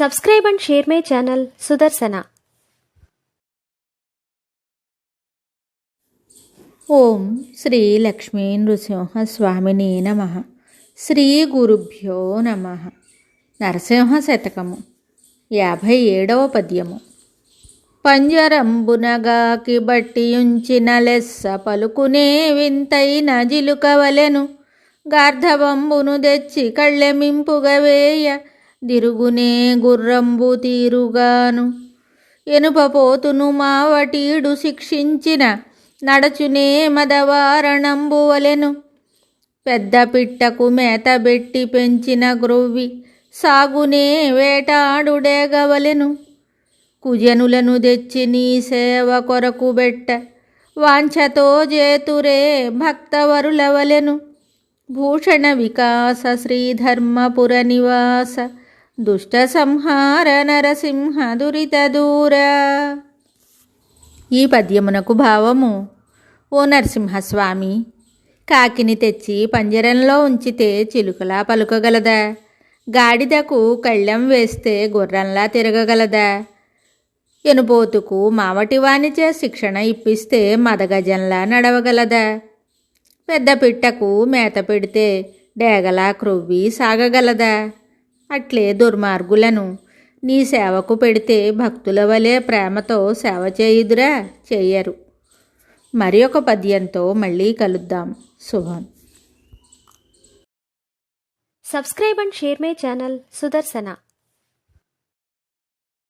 Subscribe and share my channel Sudarsana. ఓం శ్రీ లక్ష్మీ నృసింహ స్వామిని నమః. శ్రీ గురుభ్యో నమః. నరసింహ శతకము 57వ పద్యము. పంజరంబునగాకి బట్టియుంచిన లెస్స పలుకునే వింతైన జిలుకవలెను. గార్ధవంబును తెచ్చి కళ్ళెమింపుగవేయ దిరుగునే గుర్రంబు తీరుగాను. ఎనుపపోతును మావటీడు శిక్షించిన నడచునే మదవారణంబువలెను. పెద్ద పిట్టకు మేతబెట్టి పెంచిన గ్రొవ్వి సాగునే వేటాడుడేగవలెను. కుజనులను తెచ్చి నీ సేవ కొరకు బెట్ట వాంఛతో జేతురే భక్తవరులవలెను. భూషణ వికాస శ్రీధర్మపుర నివాస దుష్ట సంహార నరసింహ దురిత దూర. ఈ పద్యమునకు భావము: ఓ నరసింహస్వామి, కాకిని తెచ్చి పంజరంలో ఉంచితే చిలుకలా పలుకగలదా? గాడిదకు కళ్ళెం వేస్తే గుర్రంలా తిరగగలదా? ఎనుపోతుకు మావటివానిచే శిక్షణ ఇప్పిస్తే మదగజంలా నడవగలదా? పెద్ద పిట్టకు మేత పెడితే డేగలా క్రొవ్వి సాగగలదా? అట్లే దుర్మార్గులను నీ సేవకు పెడితే భక్తుల వలె ప్రేమతో సేవ చేయుదురా? చెయ్యరు. మరి ఒక పద్యంతో మళ్ళీ కలుద్దాం. శుభం. Subscribe and share my channel Sudarsana.